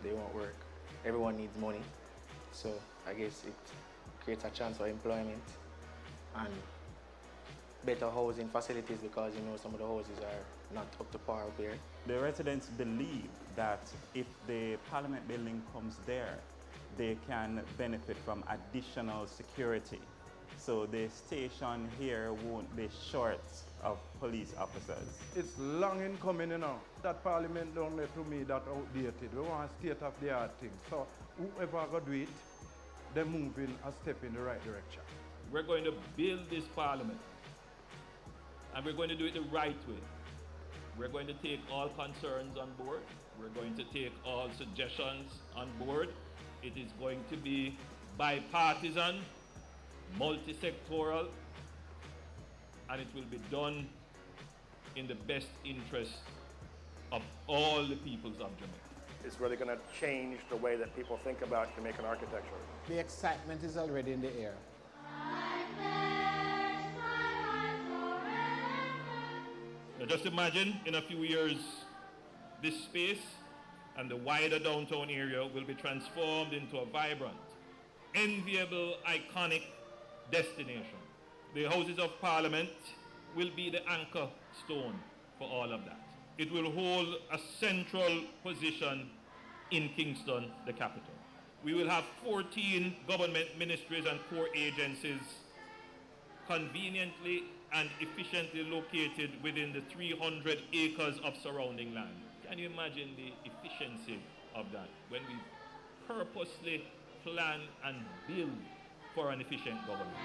they won't work. Everyone needs money. So I guess it creates a chance for employment and better housing facilities because some of the houses are not up to par up here. The residents believe that if the Parliament building comes there, they can benefit from additional security. So the station here won't be short of police officers. It's long in coming, That Parliament don't let to me that outdated. We want state-of-the-art thing. So whoever go do it, they're moving a step in the right direction. We're going to build this Parliament, and we're going to do it the right way. We're going to take all concerns on board. We're going to take all suggestions on board. It is going to be bipartisan, multi-sectoral, and it will be done in the best interest of all the peoples of Jamaica. It's really going to change the way that people think about Jamaican architecture. The excitement is already in the air. Now just imagine in a few years, this space and the wider downtown area will be transformed into a vibrant, enviable, iconic destination. The Houses of Parliament will be the anchor stone for all of that. It will hold a central position in Kingston, the capital. We will have 14 government ministries and core agencies conveniently and efficiently located within the 300 acres of surrounding land. Can you imagine the efficiency of that when we purposely plan and build for an efficient government?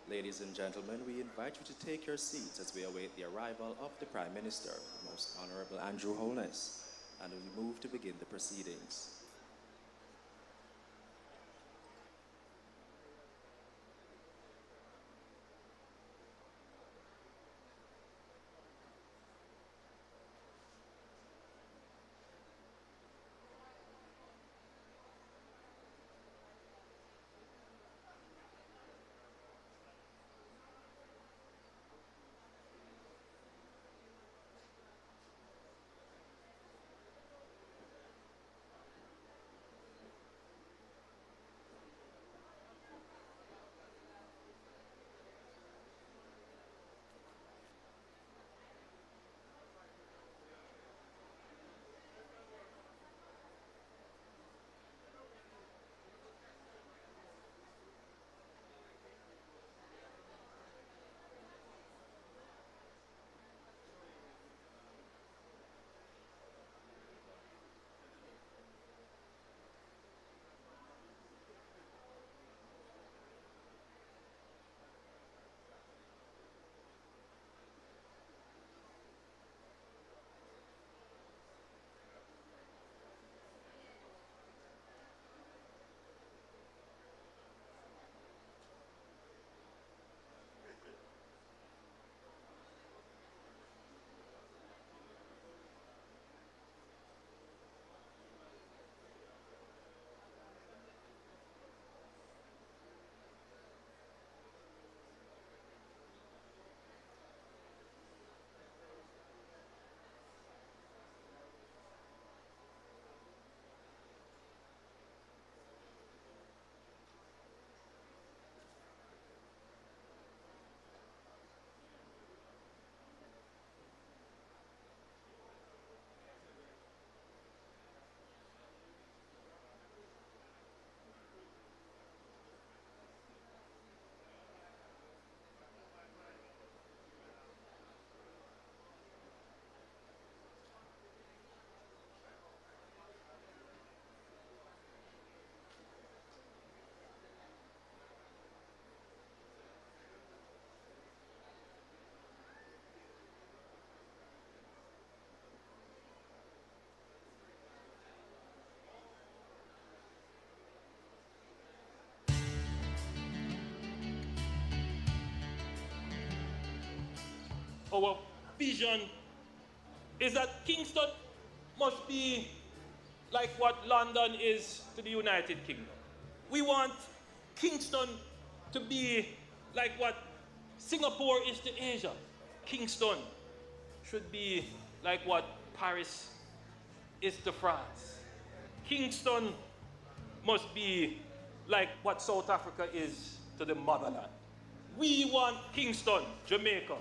Ladies and gentlemen, we invite you to take your seats as we await the arrival of the Prime Minister, Most Honorable Andrew Holness, and we move to begin the proceedings. our vision is that Kingston must be like what London is to the United Kingdom. We want Kingston to be like what Singapore is to Asia. Kingston should be like what Paris is to France. Kingston must be like what South Africa is to the motherland. We want Kingston, Jamaica,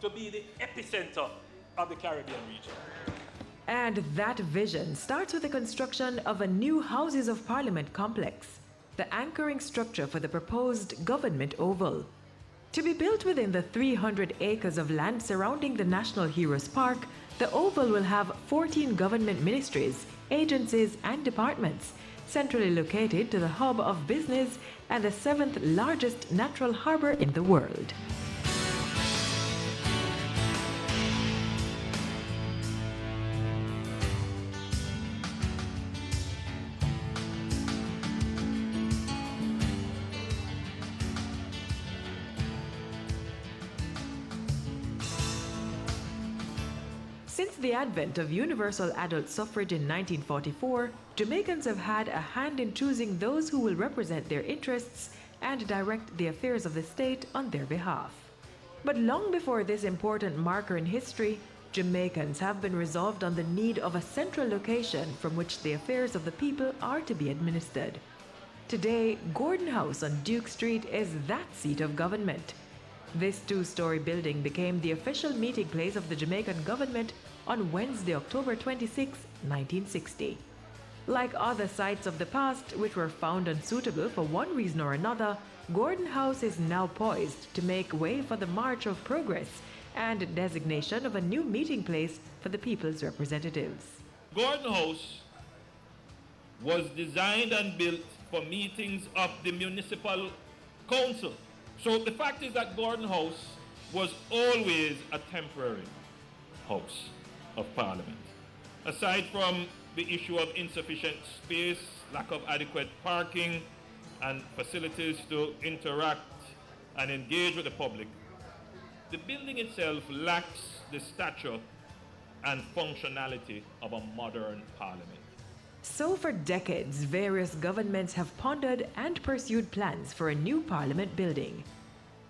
to be the epicenter of the Caribbean region. And that vision starts with the construction of a new Houses of Parliament complex, the anchoring structure for the proposed government oval. To be built within the 300 acres of land surrounding the National Heroes Park, the oval will have 14 government ministries, agencies, and departments, centrally located to the hub of business and the 7th largest natural harbor in the world. Since the advent of universal adult suffrage in 1944, Jamaicans have had a hand in choosing those who will represent their interests and direct the affairs of the state on their behalf. But long before this important marker in history, Jamaicans have been resolved on the need of a central location from which the affairs of the people are to be administered. Today, Gordon House on Duke Street is that seat of government. This two-story building became the official meeting place of the Jamaican government on Wednesday, October 26, 1960. Like other sites of the past which were found unsuitable for one reason or another, Gordon House is now poised to make way for the march of progress and designation of a new meeting place for the people's representatives. Gordon House was designed and built for meetings of the municipal council. So the fact is that Gordon House was always a temporary house of Parliament. Aside from the issue of insufficient space, lack of adequate parking, and facilities to interact and engage with the public, the building itself lacks the stature and functionality of a modern Parliament. So for decades, various governments have pondered and pursued plans for a new Parliament building.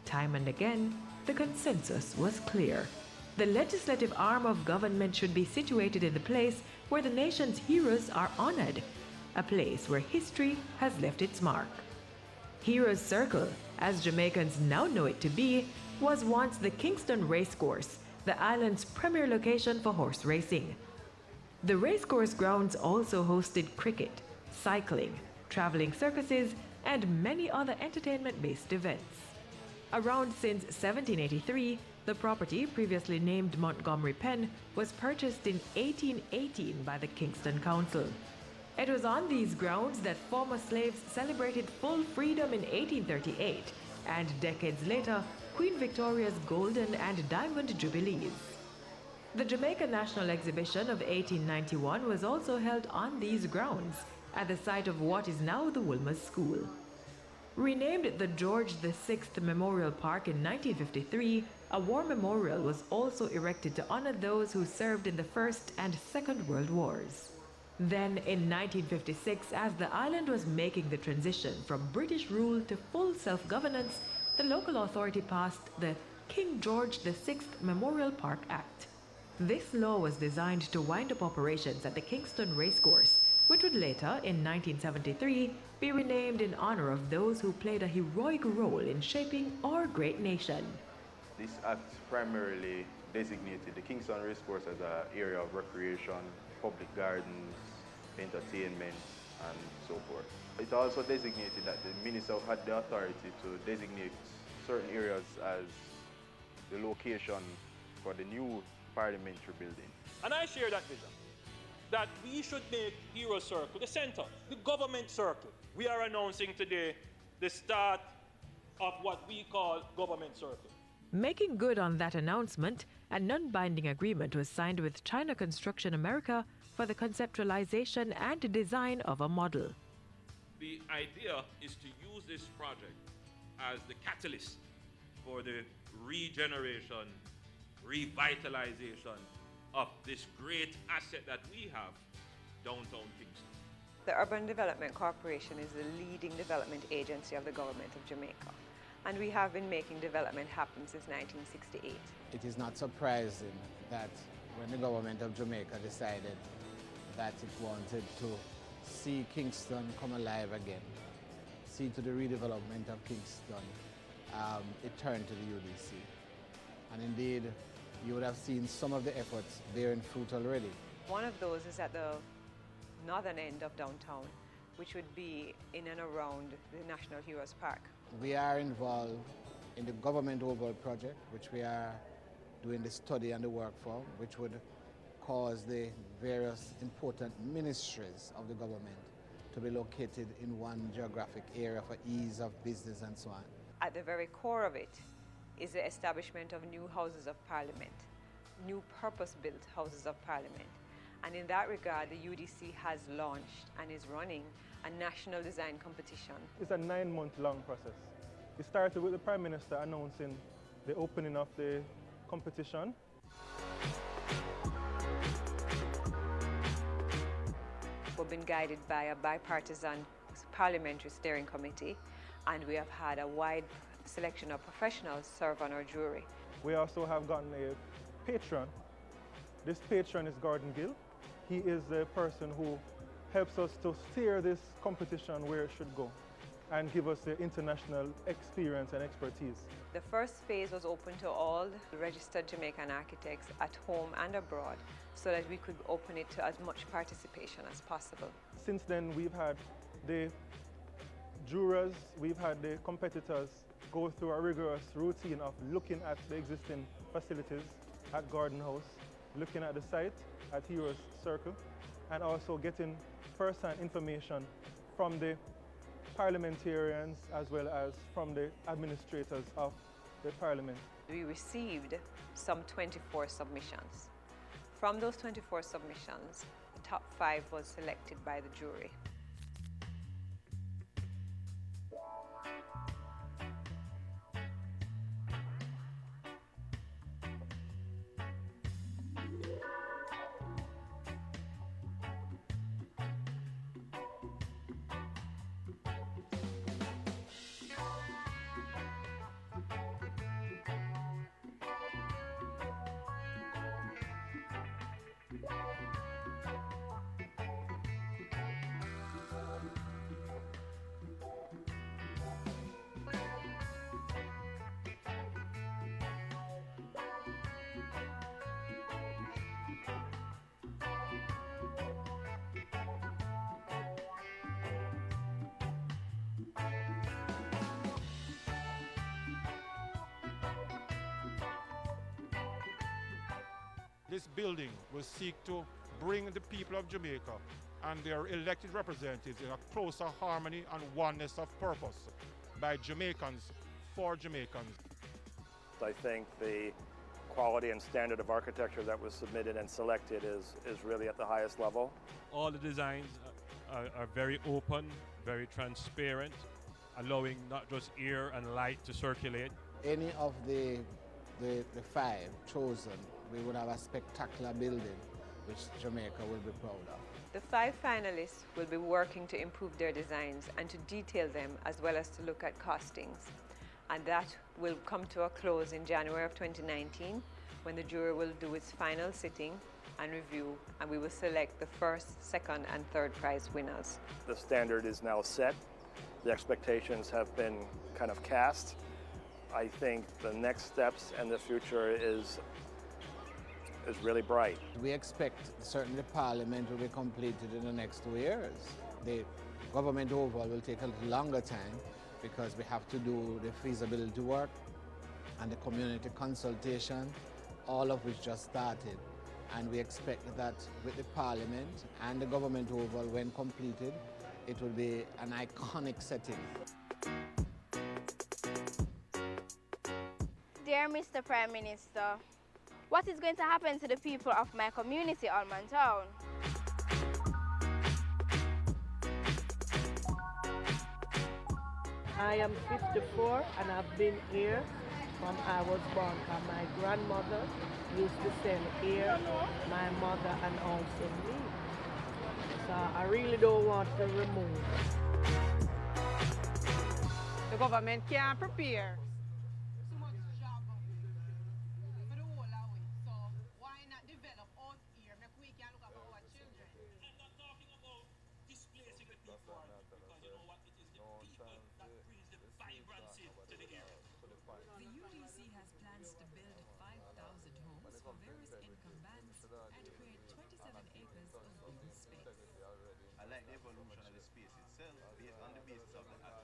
Time and again, the consensus was clear. The legislative arm of government should be situated in the place where the nation's heroes are honored, a place where history has left its mark. Heroes Circle, as Jamaicans now know it to be, was once the Kingston Racecourse, the island's premier location for horse racing. The racecourse grounds also hosted cricket, cycling, traveling circuses, and many other entertainment-based events. Around since 1783, the property, previously named Montgomery Pen, was purchased in 1818 by the Kingston Council. It was on these grounds that former slaves celebrated full freedom in 1838, and decades later, Queen Victoria's Golden and Diamond Jubilees. The Jamaica National Exhibition of 1891 was also held on these grounds, at the site of what is now the Wolmer's School. Renamed the George VI Memorial Park in 1953, a war memorial was also erected to honor those who served in the First and Second World Wars. Then, in 1956, as the island was making the transition from British rule to full self-governance, the local authority passed the King George VI Memorial Park Act. This law was designed to wind up operations at the Kingston Racecourse, which would later, in 1973, be renamed in honor of those who played a heroic role in shaping our great nation. This act primarily designated the Kingston Racecourse as an area of recreation, public gardens, entertainment, and so forth. It also designated that the minister had the authority to designate certain areas as the location for the new parliamentary building. And I share that vision, that we should make Hero Circle the center, the government circle. We are announcing today the start of what we call Government Circle. Making good on that announcement, a non-binding agreement was signed with China Construction America for the conceptualization and design of a model. The idea is to use this project as the catalyst for the regeneration revitalization of this great asset that we have, downtown Kingston. The Urban Development Corporation is the leading development agency of the government of Jamaica, and we have been making development happen since 1968. It is not surprising that when the government of Jamaica decided that it wanted to see Kingston come alive again, see to the redevelopment of Kingston, it turned to the UDC. And indeed, you would have seen some of the efforts bearing fruit already. One of those is at the northern end of downtown, which would be in and around the National Heroes Park. We are involved in the government overall project, which we are doing the study and the work for, which would cause the various important ministries of the government to be located in one geographic area for ease of business and so on. At the very core of it is the establishment of new Houses of Parliament, new purpose-built Houses of Parliament. And in that regard, the UDC has launched and is running a national design competition. It's a 9-month-long process. It started with the Prime Minister announcing the opening of the competition. We've been guided by a bipartisan parliamentary steering committee, and we have had a wide selection of professionals serve on our jury. We also have gotten a patron. This patron is Gordon Gill. He is the person who helps us to steer this competition where it should go and give us the international experience and expertise. The first phase was open to all registered Jamaican architects at home and abroad, so that we could open it to as much participation as possible. Since then, we've had the jurors, we've had the competitors go through a rigorous routine of looking at the existing facilities at Gordon House, looking at the site at Heroes Circle, and also getting first-hand information from the parliamentarians as well as from the administrators of the parliament. We received some 24 submissions. From those 24 submissions, the top 5 was selected by the jury. This building will seek to bring the people of Jamaica and their elected representatives in a closer harmony and oneness of purpose by Jamaicans for Jamaicans. I think the quality and standard of architecture that was submitted and selected is really at the highest level. All the designs are very open, very transparent, allowing not just air and light to circulate. Any of the 5 chosen, we would have a spectacular building which Jamaica will be proud of. The 5 finalists will be working to improve their designs and to detail them, as well as to look at costings. And that will come to a close in January of 2019, when the jury will do its final sitting and review, and we will select the first, second, and third prize winners. The standard is now set. The expectations have been kind of cast. I think the next steps and the future is really bright. We expect certainly Parliament will be completed in the next 2 years. The government overall will take a little longer time because we have to do the feasibility work and the community consultation, all of which just started. And we expect that with the Parliament and the government overall, when completed, it will be an iconic setting. Dear Mr. Prime Minister, what is going to happen to the people of my community, Allman Town? I am 54 and I've been here from I was born. And my grandmother used to sell here, my mother and also me. So I really don't want to remove. The government can't prepare. The UDC has plans to build 5,000 homes for various income bands and create 27 acres of green space. I like the evolution of the space itself based on the basis of the atom.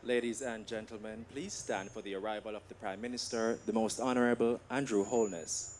Ladies and gentlemen, please stand for the arrival of the Prime Minister, the Most Honorable Andrew Holness.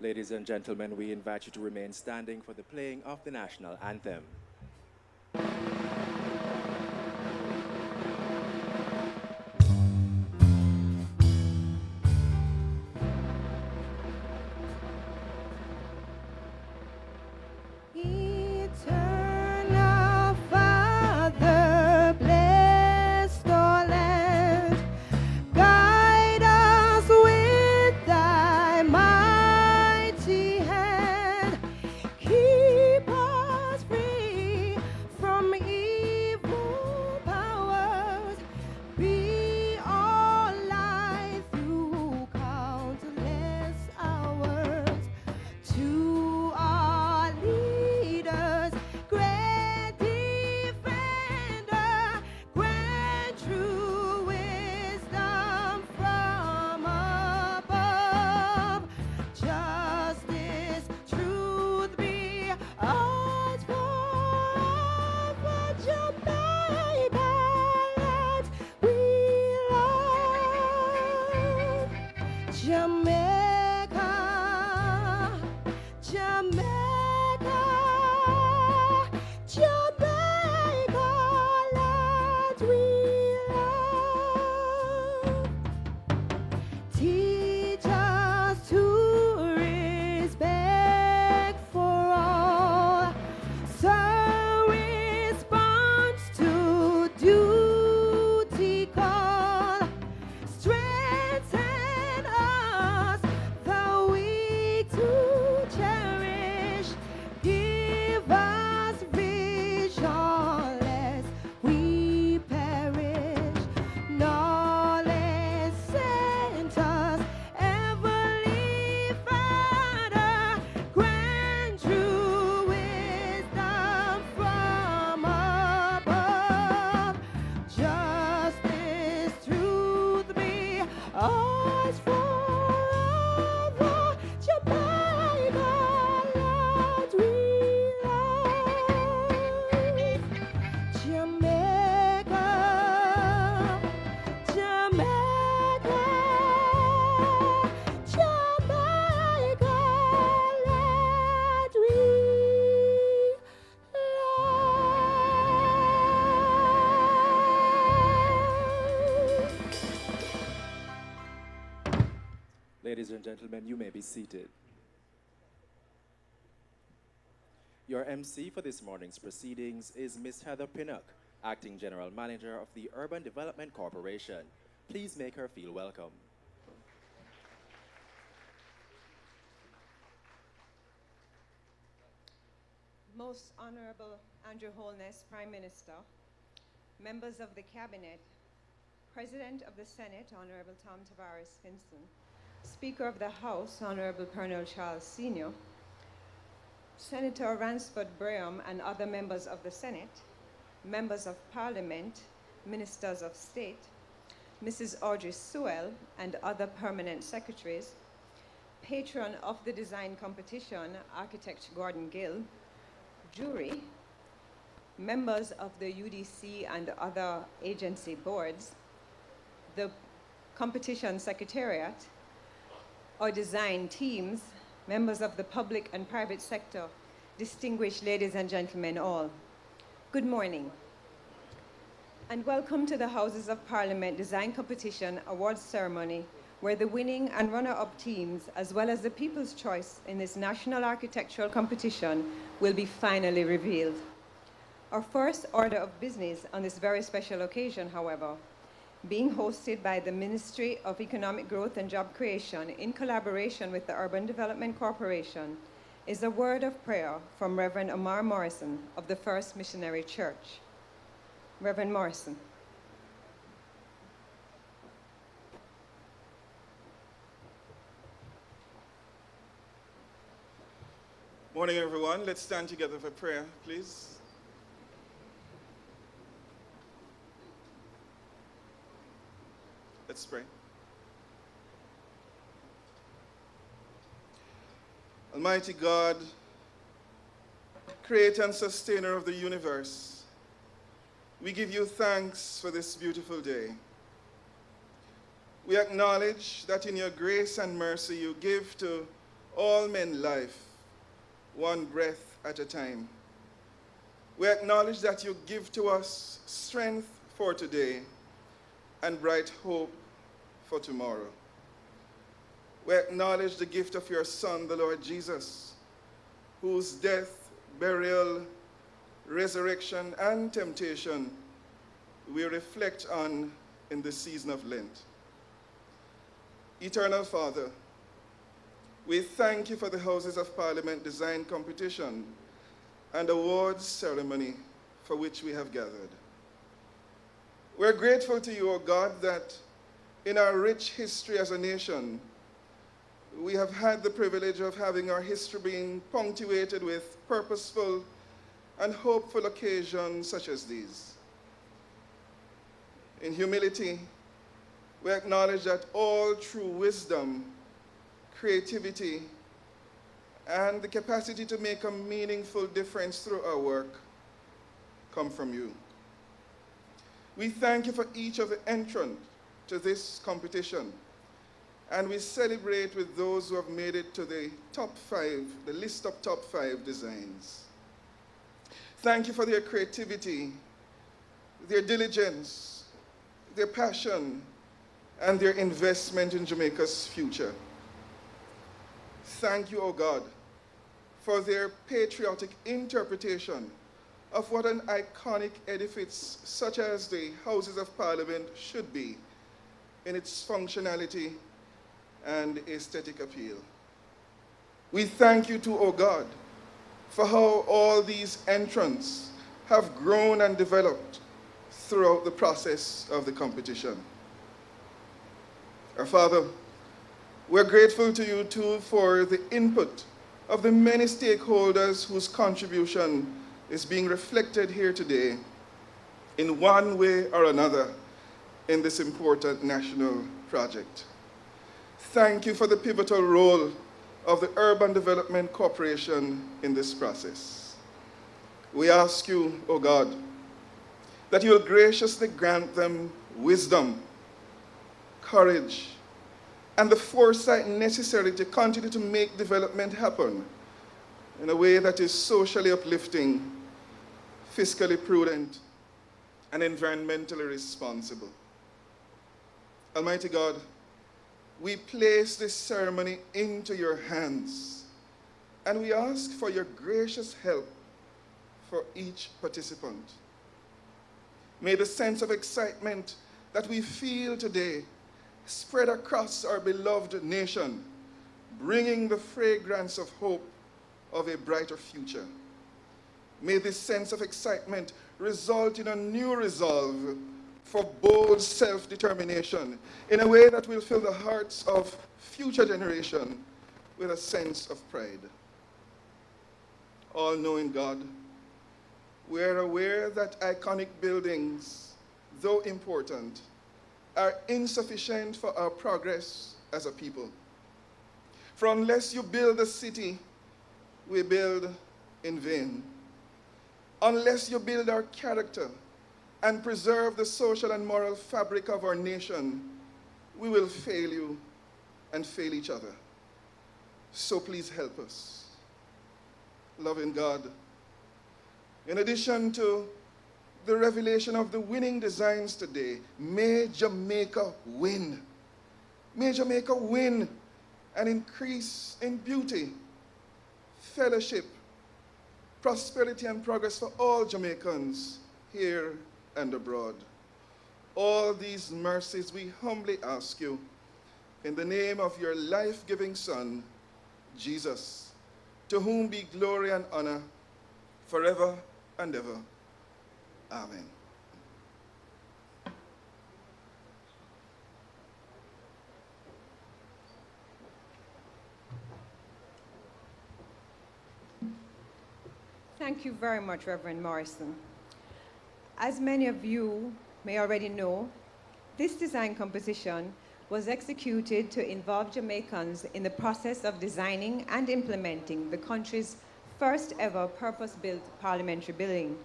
Ladies and gentlemen, we invite you to remain standing for the playing of the national anthem. Eternal Father, bless our land. Guide us with thy mighty hand. Keep us free Jamaica, Jamaica, Jamaica, land we love. Teach us to respect for all. Sir, response to duty call. Strengthen us, the weak to cherish. Give us vision lest we perish. Knowledge sent us, Heavenly Father. Grant true wisdom from above. Justice, truth be ours forever. Jamaica, land we love. Jamaica, Jamaica, Jamaica, land we Ladies and gentlemen, you may be seated. Your MC for this morning's proceedings is Ms. Heather Pinnock, Acting General Manager of the Urban Development Corporation. Please make her feel welcome. Most Honorable Andrew Holness, Prime Minister, members of the Cabinet, President of the Senate, Honorable Tom Tavares Finson, Speaker of the House, Honorable Pernell Charles Sr., Senator Ransford Braham and other members of the Senate, members of Parliament, Ministers of State, Mrs. Audrey Sewell and other permanent secretaries, patron of the design competition, Architect Gordon Gill, jury, members of the UDC and other agency boards, the competition secretariat, our design teams, members of the public and private sector, distinguished ladies and gentlemen all. Good morning, and welcome to the Houses of Parliament Design Competition Awards Ceremony, where the winning and runner-up teams, as well as the People's Choice in this national architectural competition, will be finally revealed. Our first order of business on this very special occasion, however, being hosted by the Ministry of Economic Growth and Job Creation in collaboration with the Urban Development Corporation, is a word of prayer from Reverend Omar Morrison of the First Missionary Church. Reverend Morrison. Morning, everyone. Let's stand together for prayer, please. Let's pray. Almighty God, creator and sustainer of the universe, we give you thanks for this beautiful day. We acknowledge that in your grace and mercy you give to all men life, one breath at a time. We acknowledge that you give to us strength for today and bright hope for tomorrow. We acknowledge the gift of your Son, the Lord Jesus, whose death, burial, resurrection, and temptation we reflect on in the season of Lent. Eternal Father, we thank you for the Houses of Parliament Design Competition and Awards Ceremony for which we have gathered. We're grateful to you, O God, that in our rich history as a nation, we have had the privilege of having our history being punctuated with purposeful and hopeful occasions such as these. In humility, we acknowledge that all true wisdom, creativity, and the capacity to make a meaningful difference through our work come from you. We thank you for each of the entrants to this competition and we celebrate with those who have made it to the top 5, the list of top 5 designs. Thank you for their creativity, their diligence, their passion, and their investment in Jamaica's future. Thank you, O God, for their patriotic interpretation of what an iconic edifice such as the Houses of Parliament should be in its functionality and aesthetic appeal. We thank you too, O God, for how all these entrants have grown and developed throughout the process of the competition. Our Father, we're grateful to you too for the input of the many stakeholders whose contribution is being reflected here today in one way or another in this important national project. Thank you for the pivotal role of the Urban Development Corporation in this process. We ask you, O God, that you will graciously grant them wisdom, courage, and the foresight necessary to continue to make development happen in a way that is socially uplifting, fiscally prudent, and environmentally responsible. Almighty God, we place this ceremony into your hands, and we ask for your gracious help for each participant. May the sense of excitement that we feel today spread across our beloved nation, bringing the fragrance of hope of a brighter future. May this sense of excitement result in a new resolve for bold self-determination in a way that will fill the hearts of future generations with a sense of pride. All-knowing God, we are aware that iconic buildings, though important, are insufficient for our progress as a people. For unless you build a city, we build in vain. Unless you build our character and preserve the social and moral fabric of our nation, we will fail you and fail each other. So please help us. Loving God, in addition to the revelation of the winning designs today, may Jamaica win. May Jamaica win and increase in beauty, fellowship, prosperity, and progress for all Jamaicans here and abroad. All these mercies we humbly ask you in the name of your life-giving Son, Jesus, to whom be glory and honor forever and ever. Amen. Thank you very much, Reverend Morrison. As many of you may already know, this design competition was executed to involve Jamaicans in the process of designing and implementing the country's first ever purpose-built parliamentary building.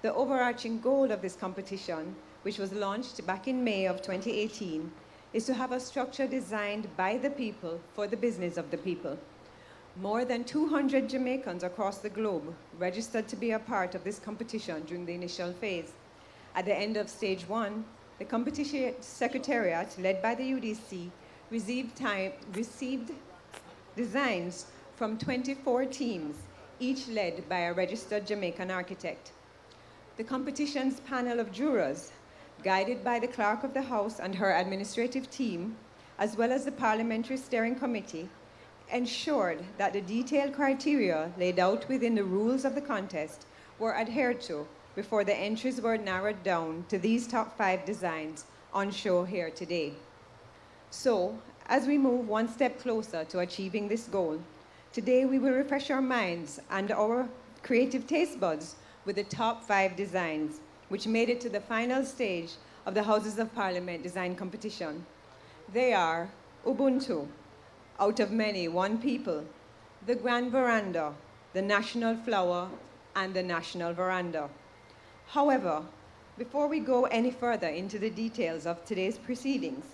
The overarching goal of this competition, which was launched back in May of 2018, is to have a structure designed by the people for the business of the people. More than 200 Jamaicans across the globe registered to be a part of this competition during the initial phase. At the end of stage 1, the competition secretariat, led by the UDC, received designs from 24 teams, each led by a registered Jamaican architect. The competition's panel of jurors, guided by the Clerk of the House and her administrative team, as well as the Parliamentary Steering Committee, ensured that the detailed criteria laid out within the rules of the contest were adhered to before the entries were narrowed down to these top 5 designs on show here today. So, as we move one step closer to achieving this goal, today we will refresh our minds and our creative taste buds with the top 5 designs, which made it to the final stage of the Houses of Parliament design competition. They are Ubuntu, Out of Many, One People, the Grand Veranda, the National Flower, and the National Veranda. However, before we go any further into the details of today's proceedings,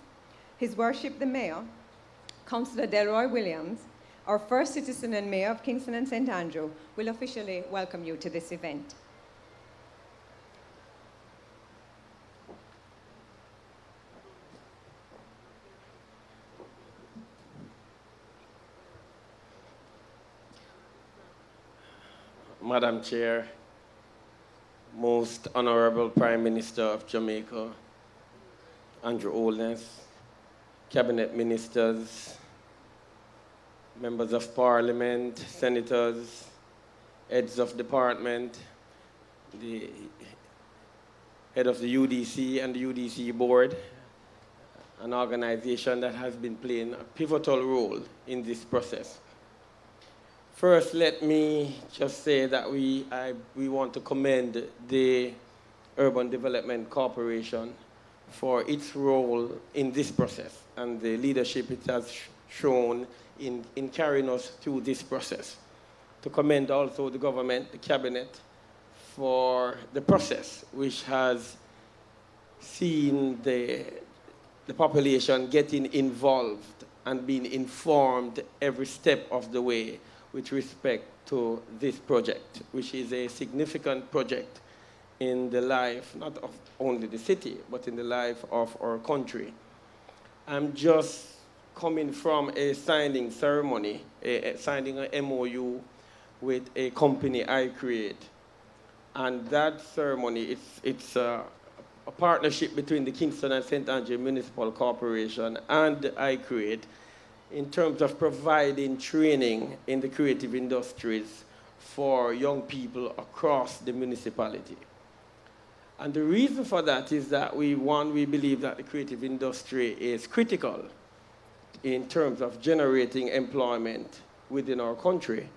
His Worship the Mayor Councillor Delroy Williams, our first citizen and mayor of Kingston and St. Andrew, will officially welcome you to this event. Madam Chair, Most Honorable Prime Minister of Jamaica, Andrew Holness, Cabinet Ministers, Members of Parliament, Senators, Heads of Department, the Head of the UDC and the UDC Board, an organization that has been playing a pivotal role in this process. First, let me just say that we want to commend the Urban Development Corporation for its role in this process and the leadership it has shown in carrying us through this process. To commend also the government, the cabinet, for the process which has seen the population getting involved and being informed every step of the way with respect to this project, which is a significant project in the life, not of only the city, but in the life of our country. I'm just coming from a signing ceremony, signing an MOU with a company I create. And that ceremony, it's a partnership between the Kingston and St. Andrew Municipal Corporation and I create in terms of providing training in the creative industries for young people across the municipality. And the reason for that is that we believe that the creative industry is critical in terms of generating employment within our country.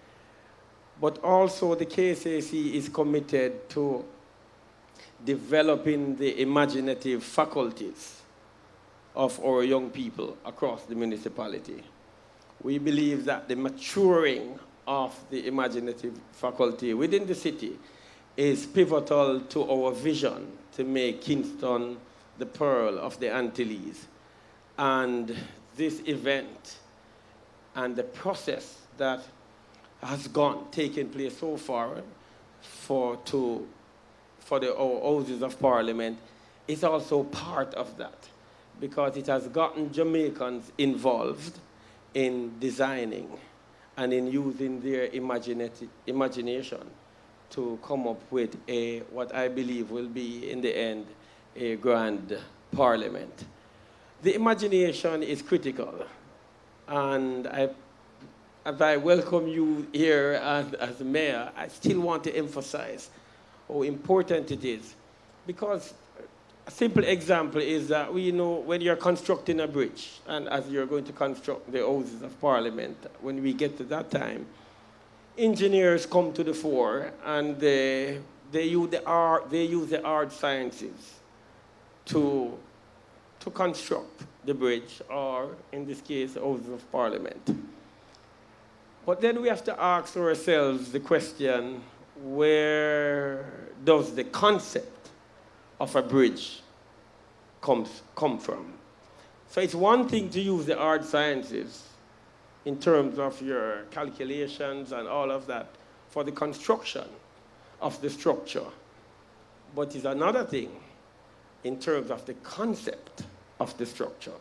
But also the KSAC is committed to developing the imaginative faculties of our young people across the municipality. We believe that the maturing of the imaginative faculty within the city is pivotal to our vision to make Kingston the pearl of the Antilles. And this event and the process that has taken place so far for the Houses of Parliament is also part of that, because it has gotten Jamaicans involved in designing and in using their imagination to come up with what I believe will be, in the end, a grand parliament. The imagination is critical, and as I welcome you here as mayor, I still want to emphasize how important it is, because a simple example is that we know when you're constructing a bridge, and as you're going to construct the Houses of Parliament, when we get to that time, engineers come to the fore, and they use the art sciences to construct the bridge, or in this case, the Houses of Parliament. But then we have to ask ourselves the question, where does the concept of a bridge come from? So it's one thing to use the art sciences in terms of your calculations and all of that for the construction of the structure. But it's another thing in terms of the concept of the structure.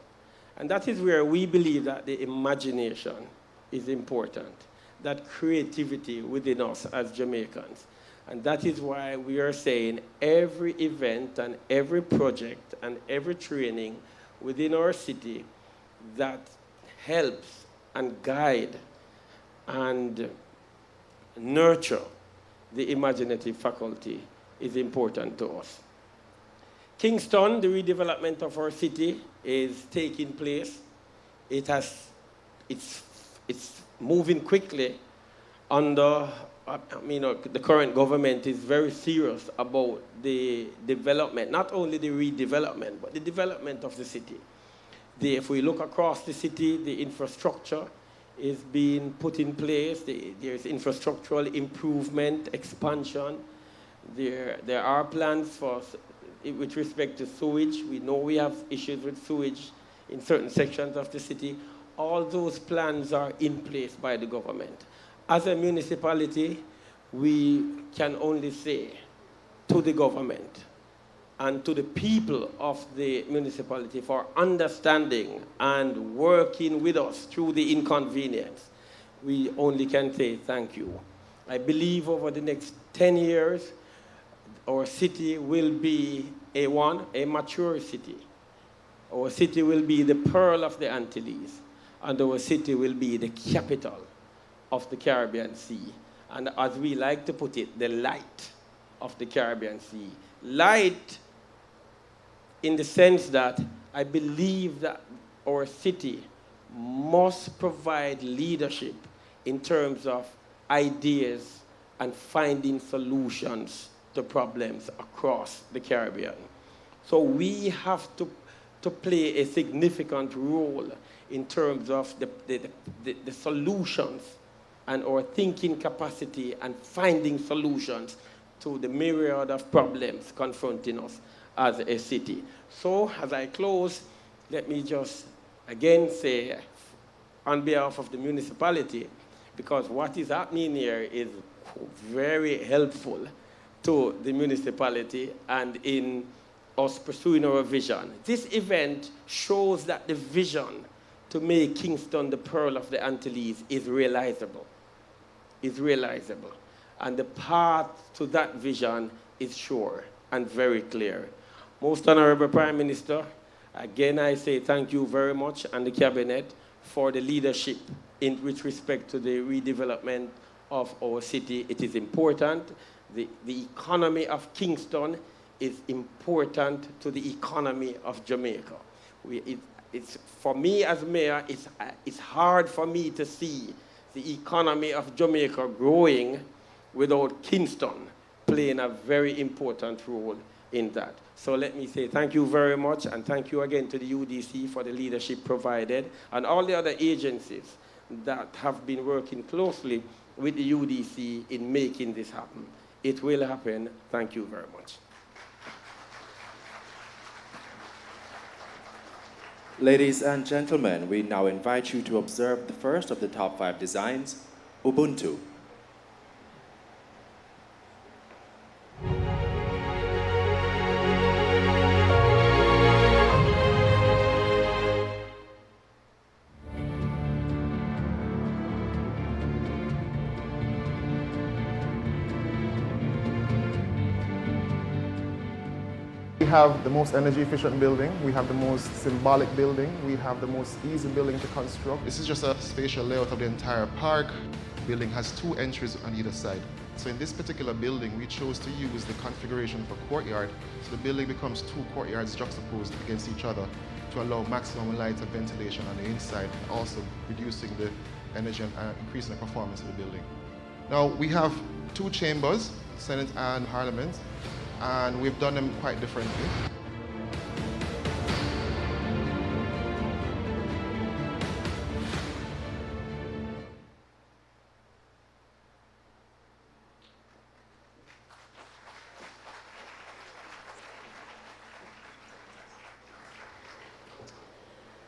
And that is where we believe that the imagination is important, that creativity within us as Jamaicans. And that is why we are saying every event and every project and every training within our city that helps and guide and nurture the imaginative faculty is important to us. Kingston, the redevelopment of our city, is taking place. It's moving quickly under, the current government is very serious about the development, not only the redevelopment, but the development of the city. If we look across the city, the infrastructure is being put in place. There's infrastructural improvement, expansion. There are plans with respect to sewage. We know we have issues with sewage in certain sections of the city. all those plans are in place by the government. As a municipality, we can only say to the government and to the people of the municipality for understanding and working with us through the inconvenience. We only can say thank you. I believe over the next 10 years, our city will be a mature city. Our city will be the pearl of the Antilles, and our city will be the capital of the Caribbean Sea. And as we like to put it, the light of the Caribbean Sea. Light in the sense that I believe that our city must provide leadership in terms of ideas and finding solutions to problems across the Caribbean. So we have to play a significant role in terms of the solutions and our thinking capacity and finding solutions to the myriad of problems confronting us as a city. So as I close, let me just again say on behalf of the municipality, because what is happening here is very helpful to the municipality and in us pursuing our vision. This event shows that the vision to make Kingston the pearl of the Antilles is realizable. And the path to that vision is sure and very clear. Most Honorable Prime Minister, again I say thank you very much and the Cabinet for the leadership with respect to the redevelopment of our city. It is important. The economy of Kingston is important to the economy of Jamaica. It's for me as mayor, it's hard for me to see the economy of Jamaica growing without Kingston playing a very important role in that. So let me say thank you very much, and thank you again to the UDC for the leadership provided, and all the other agencies that have been working closely with the UDC in making this happen. It will happen. Thank you very much. Ladies and gentlemen, we now invite you to observe the first of the top 5 designs, Ubuntu. We have the most energy efficient building, we have the most symbolic building, we have the most easy building to construct. This is just a spatial layout of the entire park. The building has 2 entries on either side. So in this particular building, we chose to use the configuration for courtyard. So the building becomes 2 courtyards juxtaposed against each other to allow maximum light and ventilation on the inside, also reducing the energy and increasing the performance of the building. Now we have 2 chambers, Senate and Parliament, and we've done them quite differently.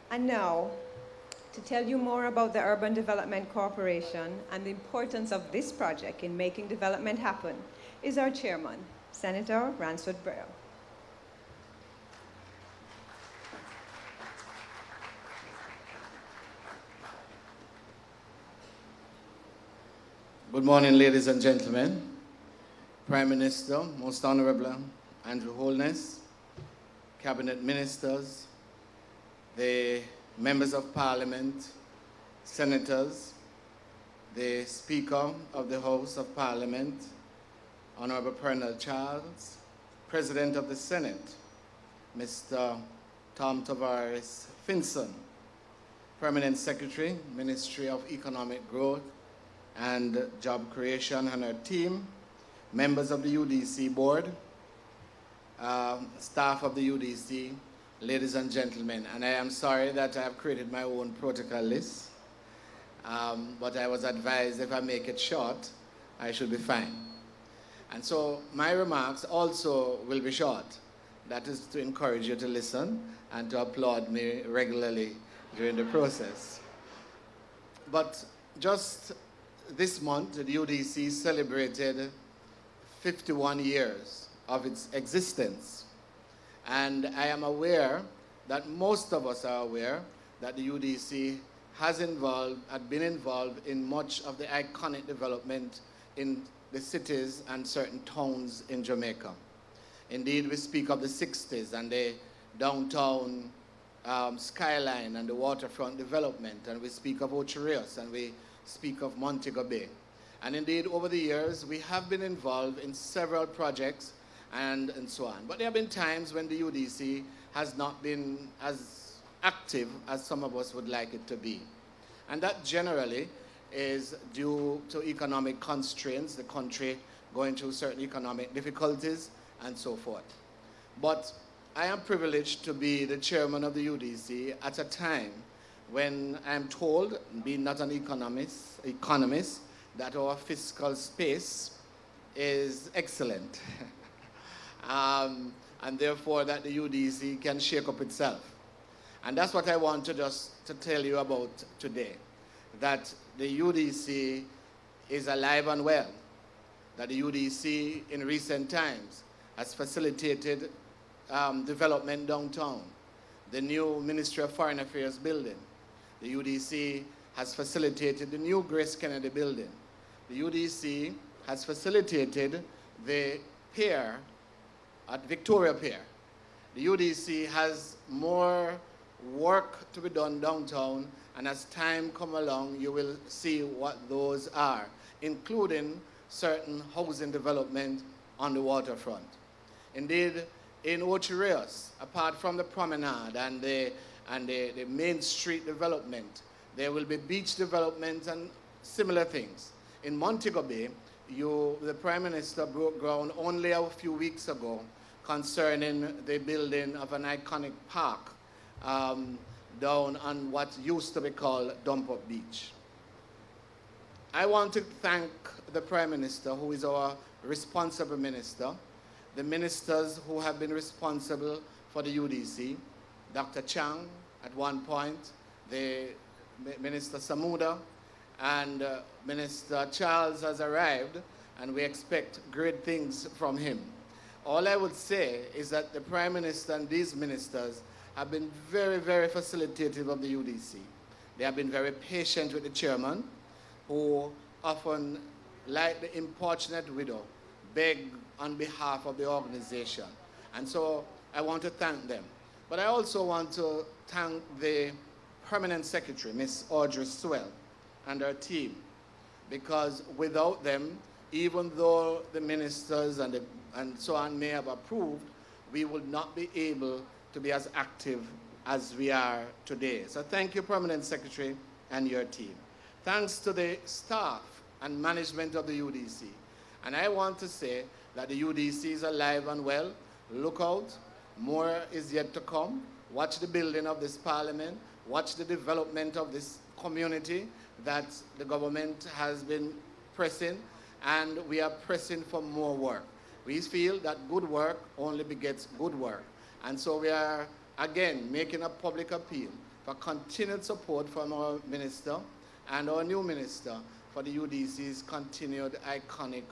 And now, to tell you more about the Urban Development Corporation and the importance of this project in making development happen is our chairman, Senator Ransford Burrell. Good morning, ladies and gentlemen. Prime Minister, Most Honorable Andrew Holness, Cabinet Ministers, the Members of Parliament, Senators, the Speaker of the House of Parliament, Honorable Pernell Charles, President of the Senate, Mr. Tom Tavares Finson, Permanent Secretary, Ministry of Economic Growth and Job Creation and her team, members of the UDC board, staff of the UDC, ladies and gentlemen, and I am sorry that I have created my own protocol list, but I was advised if I make it short, I should be fine. And so my remarks also will be short. That is to encourage you to listen and to applaud me regularly during the process. But just this month, the UDC celebrated 51 years of its existence. And I am aware that most of us are aware that the UDC had been involved in much of the iconic development in the cities and certain towns in Jamaica. Indeed, we speak of the 60s and the downtown skyline and the waterfront development, and we speak of Ocho Rios, and we speak of Montego Bay. And indeed, over the years, we have been involved in several projects and so on. But there have been times when the UDC has not been as active as some of us would like it to be. And that generally is due to economic constraints, the country going through certain economic difficulties and so forth. But I am privileged to be the chairman of the UDC at a time when I'm told, being not an economist, that our fiscal space is excellent. And therefore that the UDC can shake up itself. And that's what I want to tell you about today, that the UDC is alive and well, that the UDC in recent times has facilitated development downtown, the new Ministry of Foreign Affairs building. The UDC has facilitated the new Grace Kennedy building. The UDC has facilitated the pier at Victoria Pier. The UDC has more work to be done downtown, and as time comes along, you will see what those are, including certain housing development on the waterfront. Indeed, in Ocho Rios, apart from the promenade and the main street development, there will be beach development and similar things. In Montego Bay, the Prime Minister broke ground only a few weeks ago concerning the building of an iconic park down on what used to be called Dump Up Beach. I want to thank the Prime Minister, who is our responsible minister, the ministers who have been responsible for the UDC, Dr. Chang at one point, the Minister Samuda, and Minister Charles has arrived, and we expect great things from him. All I would say is that the Prime Minister and these ministers have been very, very facilitative of the UDC. They have been very patient with the chairman, who often, like the importunate widow, beg on behalf of the organization. And so I want to thank them. But I also want to thank the Permanent Secretary, Ms. Audrey Swell, and her team, because without them, even though the ministers and so on may have approved, we would not be able to be as active as we are today. So thank you, Permanent Secretary, and your team. Thanks to the staff and management of the UDC. And I want to say that the UDC is alive and well. Look out, more is yet to come. Watch the building of this parliament. Watch the development of this community that the government has been pressing, and we are pressing for more work. We feel that good work only begets good work. And so we are, again, making a public appeal for continued support from our minister and our new minister for the UDC's continued iconic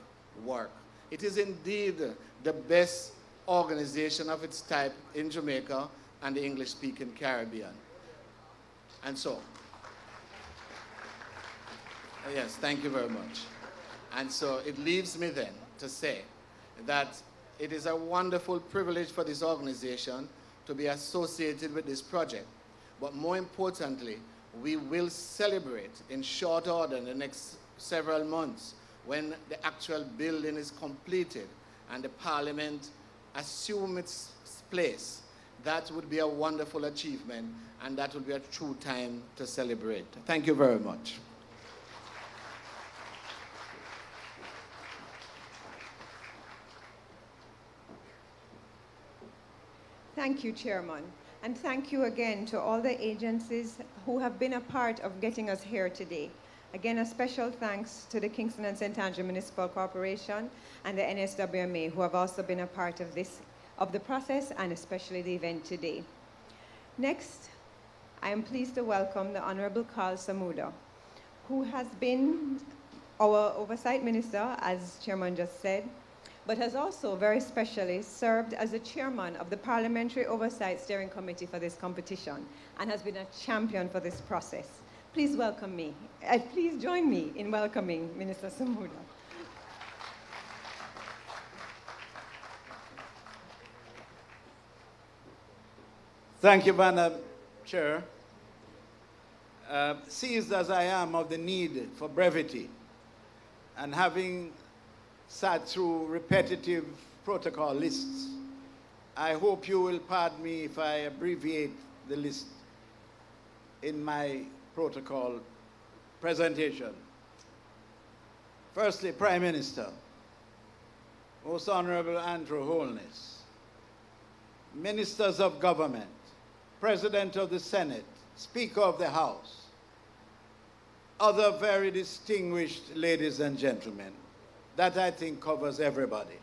work. It is indeed the best organization of its type in Jamaica and the English-speaking Caribbean. And so, yes, thank you very much. And so it leaves me then to say that it is a wonderful privilege for this organization to be associated with this project. But more importantly, we will celebrate in short order in the next several months when the actual building is completed and the parliament assumes its place. That would be a wonderful achievement, and that would be a true time to celebrate. Thank you very much. Thank you, Chairman. And thank you again to all the agencies who have been a part of getting us here today. Again, a special thanks to the Kingston and St. Andrew Municipal Corporation and the NSWMA, who have also been a part of the process and especially the event today. Next, I am pleased to welcome the Honorable Carl Samuda, who has been our oversight minister, as Chairman just said, but has also very specially served as the chairman of the Parliamentary Oversight Steering Committee for this competition and has been a champion for this process. Please welcome me. Please join me in welcoming Minister Samuda. Thank you, Madam Chair. Seized as I am of the need for brevity, and having sat through repetitive protocol lists, I hope you will pardon me if I abbreviate the list in my protocol presentation. Firstly, Prime Minister, Most Honorable Andrew Holness, Ministers of Government, President of the Senate, Speaker of the House, other very distinguished ladies and gentlemen. That, I think, covers everybody.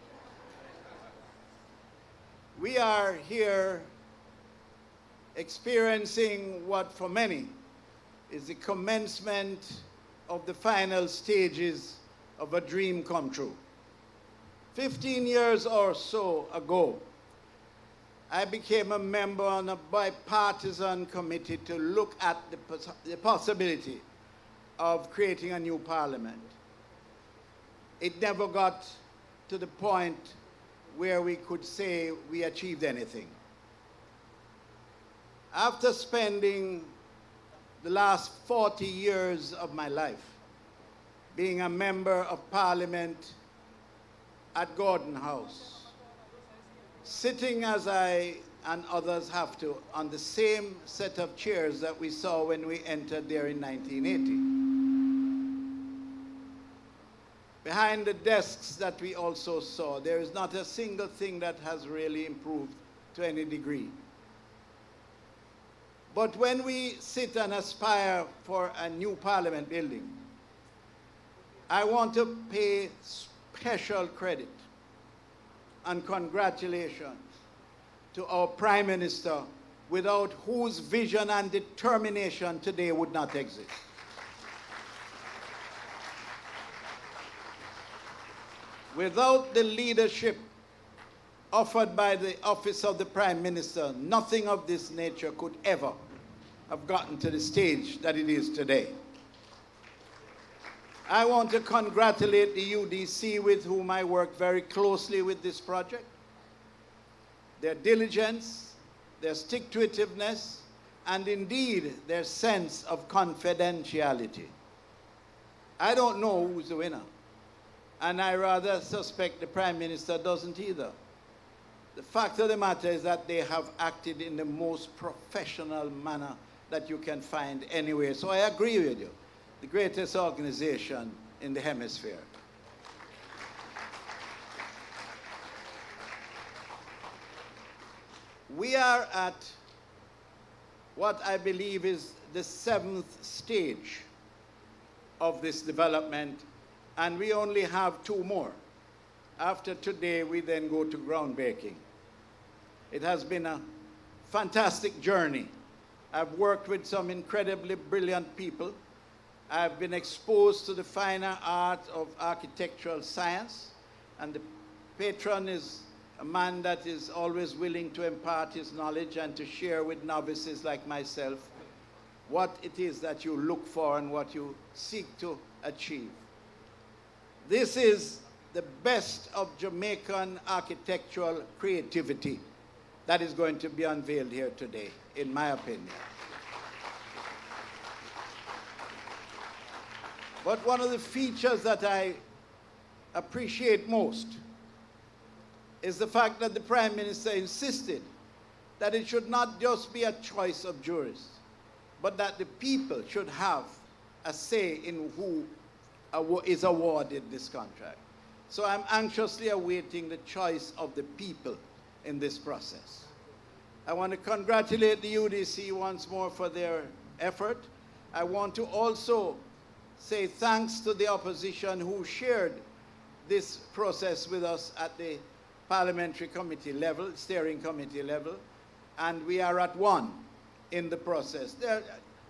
We are here experiencing what for many is the commencement of the final stages of a dream come true. 15 years or so ago, I became a member on a bipartisan committee to look at the possibility of creating a new parliament. It never got to the point where we could say we achieved anything. After spending the last 40 years of my life being a member of Parliament at Gordon House, sitting as I and others have to on the same set of chairs that we saw when we entered there in 1980. Behind the desks that we also saw, there is not a single thing that has really improved to any degree. But when we sit and aspire for a new Parliament building, I want to pay special credit and congratulations to our Prime Minister, without whose vision and determination today would not exist. Without the leadership offered by the office of the Prime Minister, nothing of this nature could ever have gotten to the stage that it is today. I want to congratulate the UDC, with whom I work very closely with this project. Their diligence, their stick-to-itiveness, and indeed their sense of confidentiality. I don't know who's the winner, and I rather suspect the Prime Minister doesn't either. The fact of the matter is that they have acted in the most professional manner that you can find anywhere. So I agree with you, the greatest organization in the hemisphere. We are at what I believe is the 7th stage of this development, and we only have 2 more. After today, we then go to groundbreaking. It has been a fantastic journey. I've worked with some incredibly brilliant people. I've been exposed to the finer art of architectural science, and the Patron is a man that is always willing to impart his knowledge and to share with novices like myself what it is that you look for and what you seek to achieve. This is the best of Jamaican architectural creativity that is going to be unveiled here today, in my opinion. But one of the features that I appreciate most is the fact that the Prime Minister insisted that it should not just be a choice of jurists, but that the people should have a say in who is awarded this contract. So I'm anxiously awaiting the choice of the people in this process. I want to congratulate the UDC once more for their effort. I want to also say thanks to the opposition who shared this process with us at the Parliamentary Committee level, Steering Committee level, and we are at one in the process.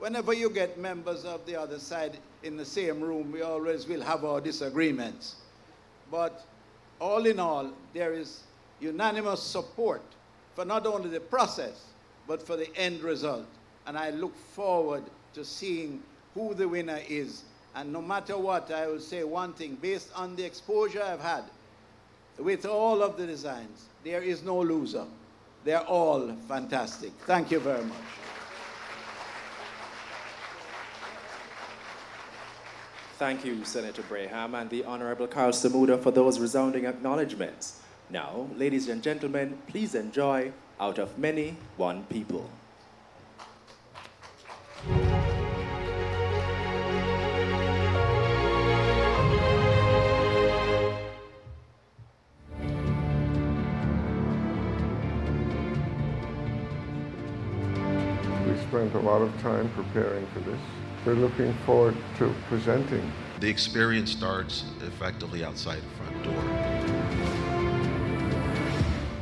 whenever you get members of the other side in the same room, we always will have our disagreements. But all in all, there is unanimous support for not only the process, but for the end result. And I look forward to seeing who the winner is. And no matter what, I will say one thing, based on the exposure I've had with all of the designs, there is no loser. They're all fantastic. Thank you very much. Thank you, Senator Braham and the Honorable Carl Samuda for those resounding acknowledgements. Now, ladies and gentlemen, please enjoy Out of Many, One People. We spent a lot of time preparing for this. We're looking forward to presenting. The experience starts effectively outside the front door.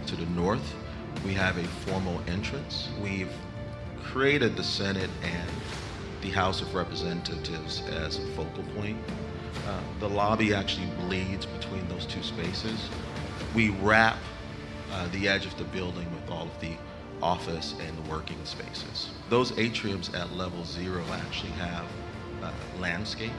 To the north, we have a formal entrance. We've created the Senate and the House of Representatives as a focal point. The lobby actually bleeds between those two spaces. We wrap the edge of the building with all of the office and the working spaces. Those atriums at level 0 actually have landscape.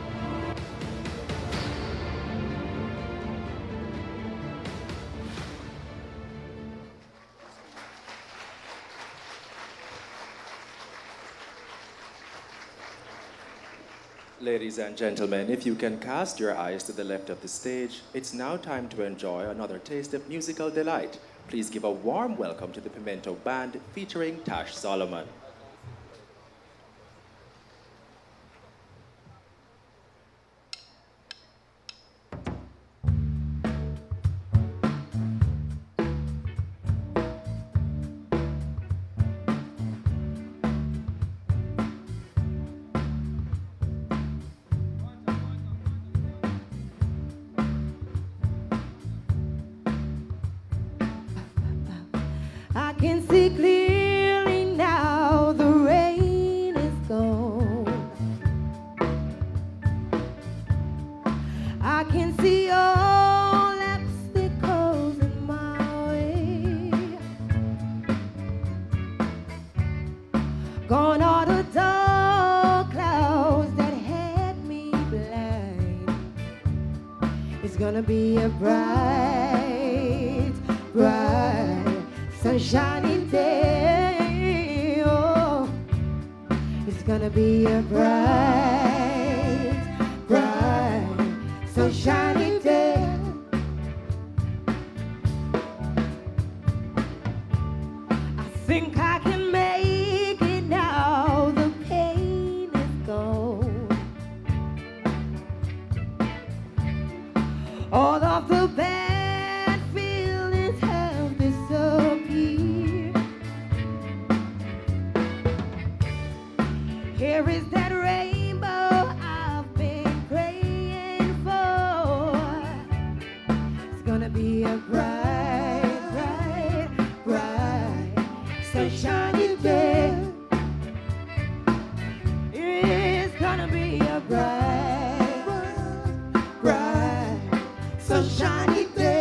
Ladies and gentlemen, if you can cast your eyes to the left of the stage, it's now time to enjoy another taste of musical delight. Please give a warm welcome to the Pimento Band featuring Tash Solomon. I can see clearly now the rain is gone. I can see all obstacles in my way. Gone are the dark clouds that had me blind. It's gonna be a bright, bright sunshiny day. Oh, it's gonna be a bright, bright sunshiny day. I think I can make it now. The pain is gone. All of the bad feelings have disappeared. Here is that rainbow I've been praying for. It's gonna be a bright, bright, bright, sunshiny day. It's gonna be a bright, bright, sunshiny day.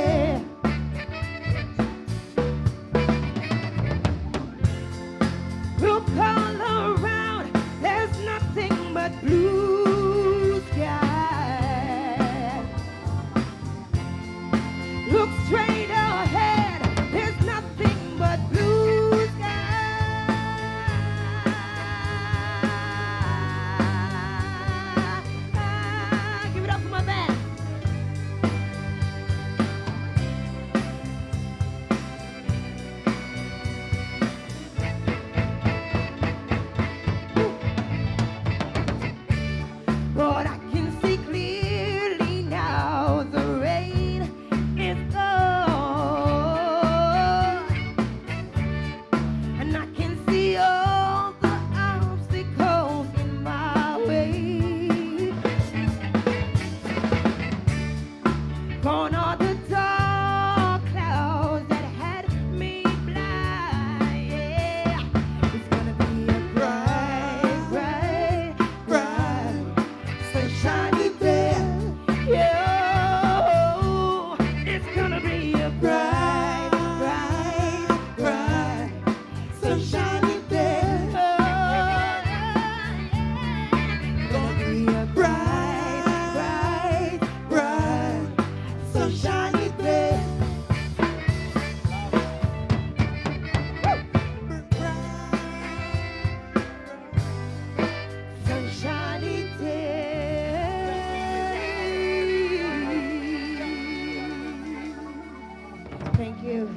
you.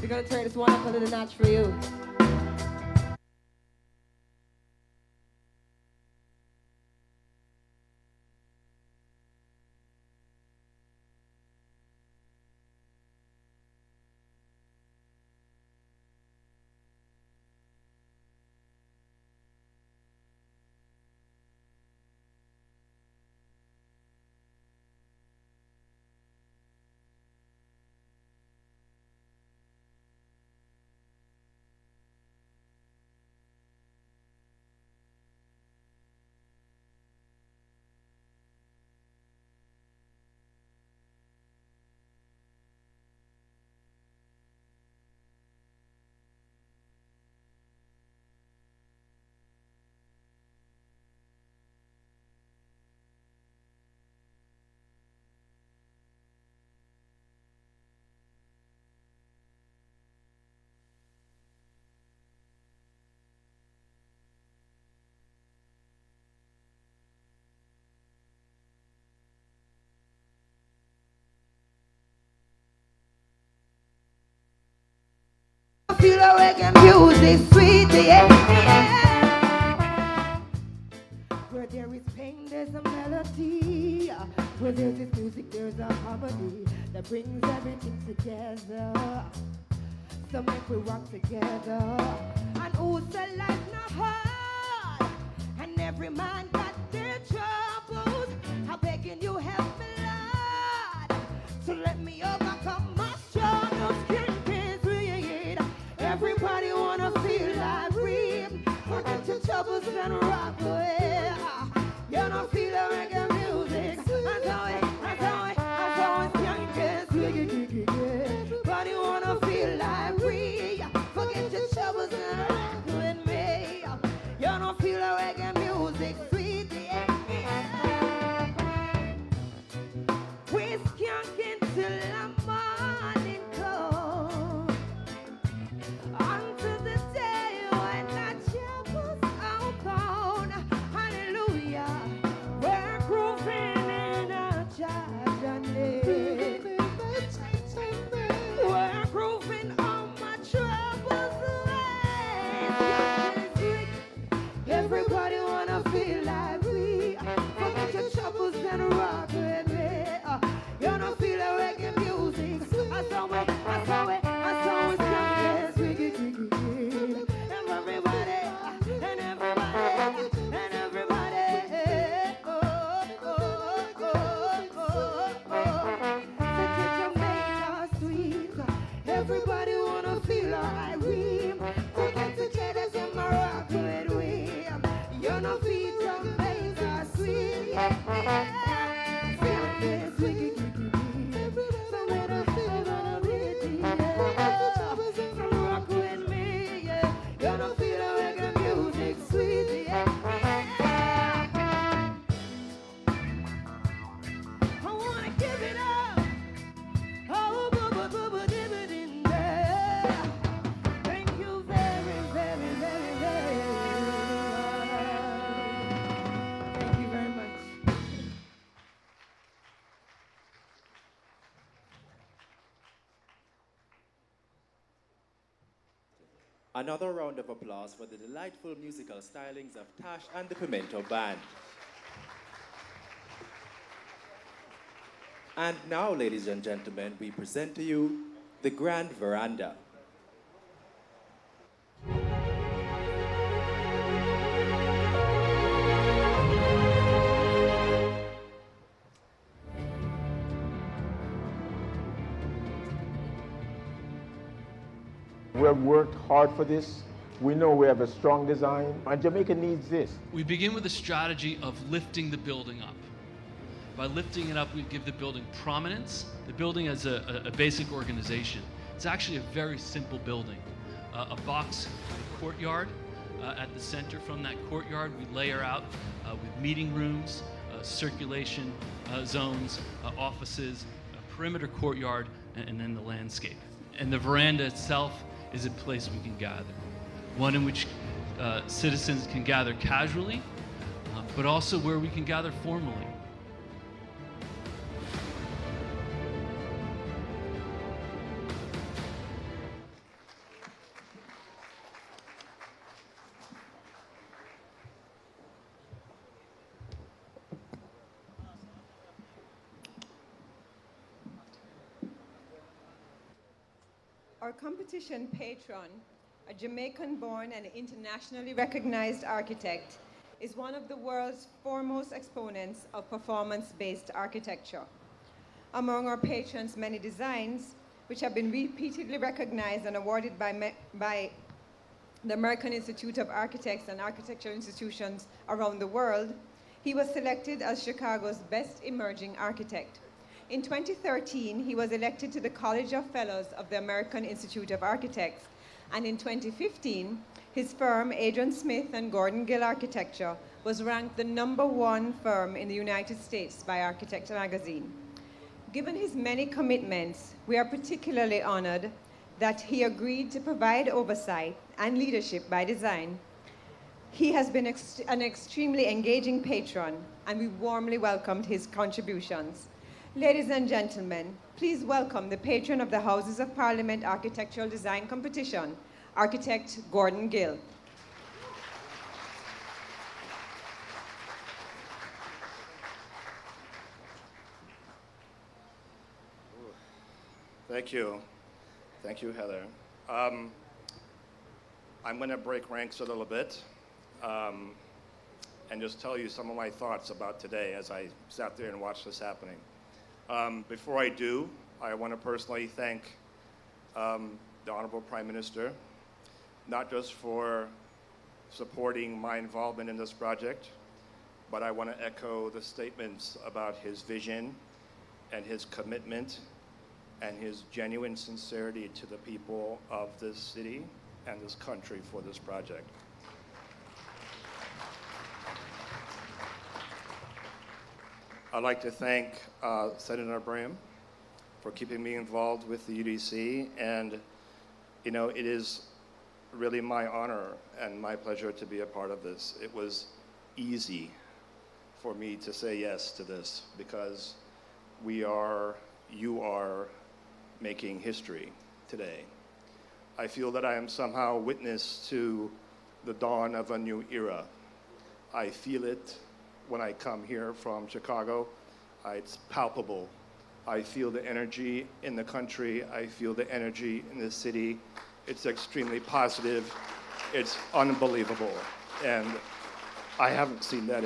We're gonna turn this one up a little notch for you. Feel a reggae music, sweet, yeah. Where there is pain, there's a melody. Where there's this music, there's a harmony that brings everything together. So make we rock together. And who said life not hard? And every man got their troubles. I'm begging you help me, Lord. So let me overcome my struggles. Everybody wanna feel like free. Forget your troubles and rock away. You don't feel the reggae music. That's how it Everybody wanna feel like free. Forget your troubles and rock with me. You don't feel the reggae music, sweet. We skanking till the morning comes. Until the day when the chapel's open, hallelujah, we're grooving in a journey. We're grooving on my troubles away. Everybody wanna feel like we. Forget your troubles and rock with me. You don't feel the reggae music. I saw it. Everybody wanna feel like we. Forget the cheddars and my rock with we. You know feet and bass are sweet. Yeah. Feel this wicked. Somewhere to feel on a rhythm. Come rock with me. Yeah. You know feel the reggae music sweet. Yeah. I wanna give it up. Oh, boo, boo, boo, dibba-din, yeah. Thank you very, very, very, very much. Thank you very much. Another round of applause for the delightful musical stylings of Tash and the Pimento Band. And now, ladies and gentlemen, we present to you the Grand Veranda. We have worked hard for this. We know we have a strong design, and Jamaica needs this. We begin with a strategy of lifting the building up. By lifting it up, we give the building prominence. The building as a basic organization. It's actually a very simple building. A box courtyard at the center. From that courtyard, we layer out with meeting rooms, circulation zones, offices, a perimeter courtyard, and then the landscape. And the veranda itself is a place we can gather. One in which citizens can gather casually, but also where we can gather formally. Our competition patron, a Jamaican-born and internationally recognized architect, is one of the world's foremost exponents of performance-based architecture. Among our patrons' many designs, which have been repeatedly recognized and awarded by the American Institute of Architects and architectural institutions around the world, he was selected as Chicago's best emerging architect. In 2013, he was elected to the College of Fellows of the American Institute of Architects, and in 2015, his firm, Adrian Smith and Gordon Gill Architecture, was ranked the #1 firm in the United States by Architecture magazine. Given his many commitments, we are particularly honored that he agreed to provide oversight and leadership by design. He has been an extremely engaging patron, and we warmly welcomed his contributions. Ladies and gentlemen, please welcome the patron of the Houses of Parliament Architectural Design Competition, Architect Gordon Gill. Thank you. Thank you, Heather. I'm going to break ranks a little bit and just tell you some of my thoughts about today as I sat there and watched this happening. Before I do, I want to personally thank the Honorable Prime Minister, not just for supporting my involvement in this project, but I want to echo the statements about his vision and his commitment and his genuine sincerity to the people of this city and this country for this project. I'd like to thank Senator Braham for keeping me involved with the UDC, and you know, it is really my honor and my pleasure to be a part of this. It was easy for me to say yes to this because you are making history today. I feel that I am somehow witness to the dawn of a new era. I feel it when I come here from Chicago. It's palpable. I feel the energy in the country. I feel the energy in the city. It's extremely positive. It's unbelievable. And I haven't seen that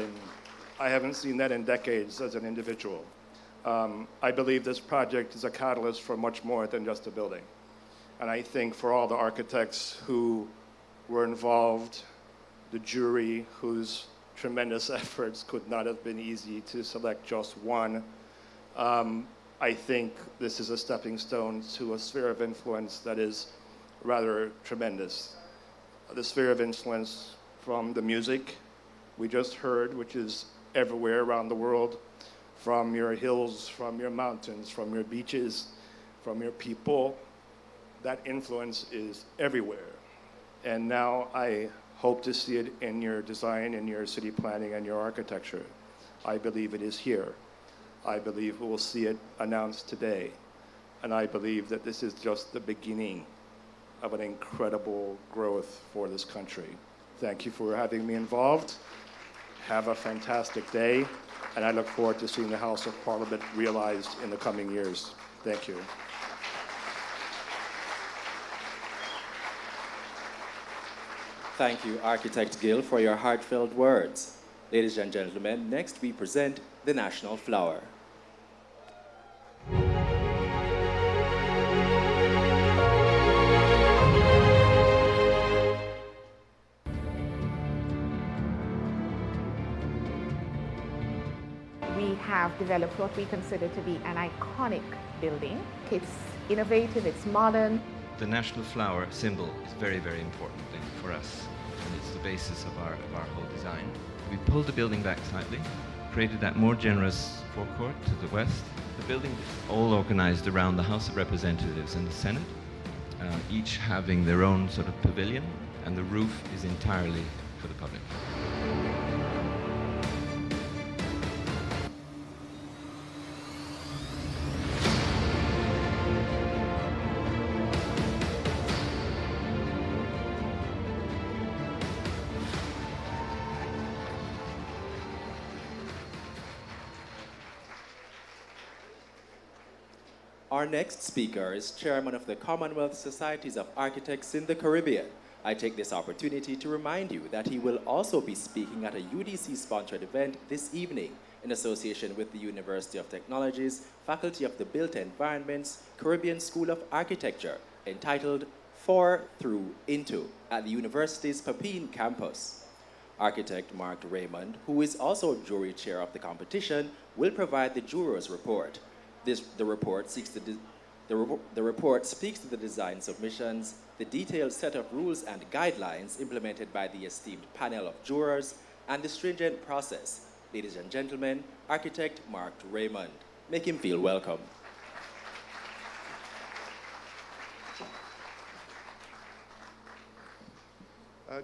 in decades as an individual. I believe this project is a catalyst for much more than just a building. And I think for all the architects who were involved, the jury whose tremendous efforts could not have been easy to select just one, I think this is a stepping stone to a sphere of influence that is rather tremendous. The sphere of influence from the music we just heard, which is everywhere around the world, from your hills, from your mountains, from your beaches, from your people. That influence is everywhere. And now I hope to see it in your design, in your city planning, and your architecture. I believe it is here. I believe we will see it announced today. And I believe that this is just the beginning of an incredible growth for this country. Thank you for having me involved. Have a fantastic day. And I look forward to seeing the House of Parliament realized in the coming years. Thank you. Thank you, Architect Gill, for your heartfelt words. Ladies and gentlemen, next we present the National Flower. We have developed what we consider to be an iconic building. It's innovative, it's modern. The national flower symbol is very, very important thing for us, and it's the basis of our whole design. We pulled the building back slightly, created that more generous forecourt to the west. The building is all organized around the House of Representatives and the Senate, each having their own sort of pavilion, and the roof is entirely for the public. Our next speaker is chairman of the Commonwealth Societies of Architects in the Caribbean. I take this opportunity to remind you that he will also be speaking at a UDC-sponsored event this evening in association with the University of Technology's Faculty of the Built Environment's Caribbean School of Architecture, entitled For Through Into at the university's Papine campus. Architect Mark Raymond, who is also jury chair of the competition, will provide the jurors' report. The report speaks to the design submissions, the detailed set of rules and guidelines implemented by the esteemed panel of jurors, and the stringent process. Ladies and gentlemen, Architect Mark Raymond. Make him feel welcome.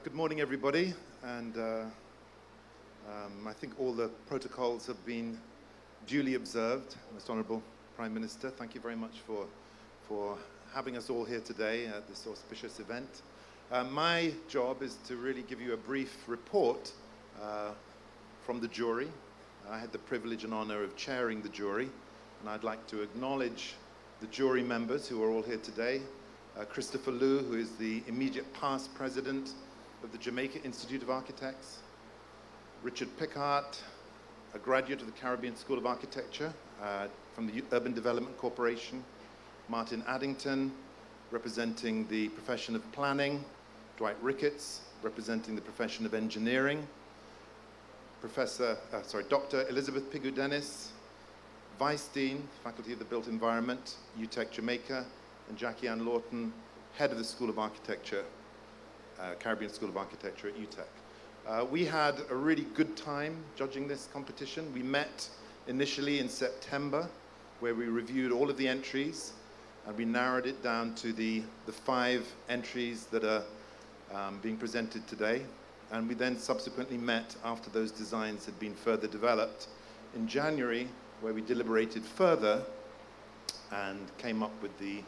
Good morning, everybody, and I think all the protocols have been duly observed. Most Honourable Prime Minister, thank you very much for having us all here today at this auspicious event. My job is to really give you a brief report from the jury. I had the privilege and honour of chairing the jury, and I'd like to acknowledge the jury members who are all here today. Christopher Liu, who is the immediate past president of the Jamaica Institute of Architects. Richard Pickart, a graduate of the Caribbean School of Architecture from the Urban Development Corporation. Martin Addington, representing the profession of planning. Dwight Ricketts, representing the profession of engineering. Dr. Elizabeth Pigu-Dennis, Vice Dean, Faculty of the Built Environment, UTEC Jamaica, and Jackie Ann Lawton, Head of the School of Architecture, Caribbean School of Architecture at UTEC. We had a really good time judging this competition. We met initially in September, where we reviewed all of the entries, and we narrowed it down to the 5 entries that are being presented today. And we then subsequently met after those designs had been further developed in January, where we deliberated further and came up with the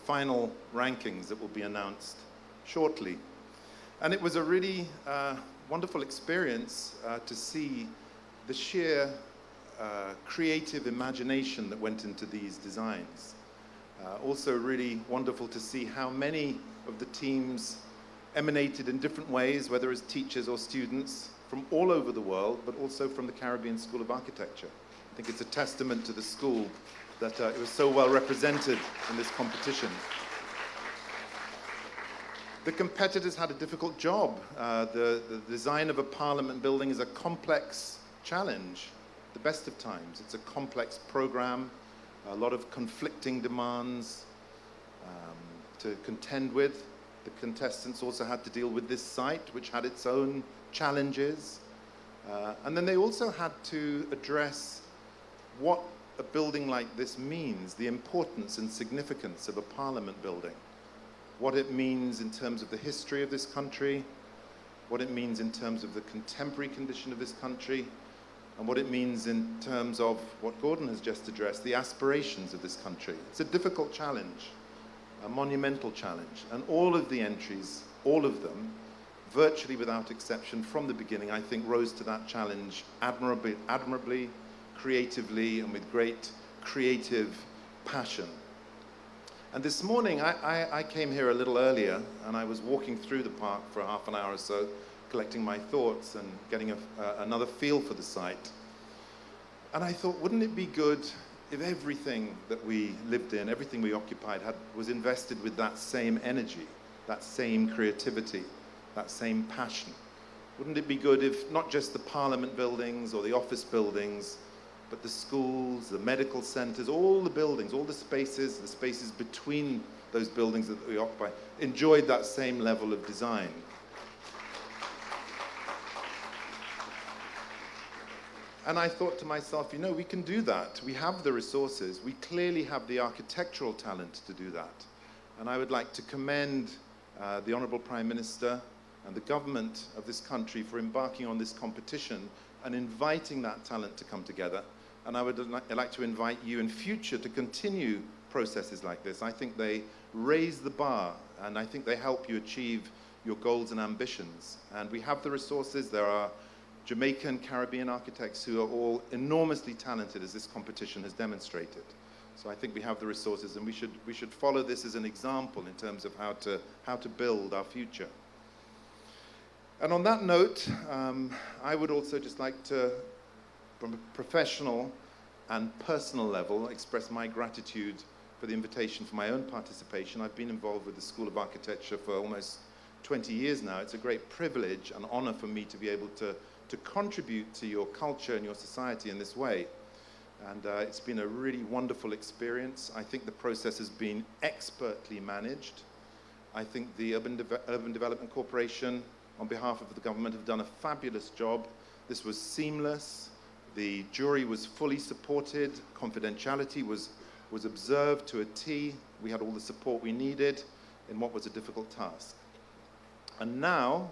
final rankings that will be announced shortly. And it was a really wonderful experience to see the sheer creative imagination that went into these designs. Also really wonderful to see how many of the teams emanated in different ways, whether as teachers or students from all over the world, but also from the Caribbean School of Architecture. I think it's a testament to the school that it was so well represented in this competition. The competitors had a difficult job. The design of a parliament building is a complex challenge, the best of times. It's a complex program, a lot of conflicting demands to contend with. The contestants also had to deal with this site, which had its own challenges. And then they also had to address what a building like this means, the importance and significance of a parliament building, what it means in terms of the history of this country, what it means in terms of the contemporary condition of this country, and what it means in terms of what Gordon has just addressed, the aspirations of this country. It's a difficult challenge, a monumental challenge, and all of the entries, all of them, virtually without exception from the beginning, I think rose to that challenge admirably, creatively, and with great creative passion. And this morning, I came here a little earlier, and I was walking through the park for half an hour or so, collecting my thoughts and getting another feel for the site. And I thought, wouldn't it be good if everything that we lived in, everything we occupied, was invested with that same energy, that same creativity, that same passion? Wouldn't it be good if not just the parliament buildings or the office buildings, but the schools, the medical centres, all the buildings, all the spaces between those buildings that we occupy, enjoyed that same level of design? And I thought to myself, you know, we can do that. We have the resources. We clearly have the architectural talent to do that. And I would like to commend the Honourable Prime Minister and the government of this country for embarking on this competition and inviting that talent to come together. And I would like to invite you in future to continue processes like this. I think they raise the bar, and I think they help you achieve your goals and ambitions. And we have the resources. There are Jamaican, Caribbean architects who are all enormously talented, as this competition has demonstrated. So I think we have the resources, and we should follow this as an example in terms of how to build our future. And on that note, I would also just like to, from a professional and personal level, express my gratitude for the invitation for my own participation. I've been involved with the School of Architecture for almost 20 years now. It's a great privilege and honor for me to be able to contribute to your culture and your society in this way. And it's been a really wonderful experience. I think the process has been expertly managed. I think the Urban Development Corporation, on behalf of the government, have done a fabulous job. This was seamless. The jury was fully supported. Confidentiality was observed to a T. We had all the support we needed in what was a difficult task. And now,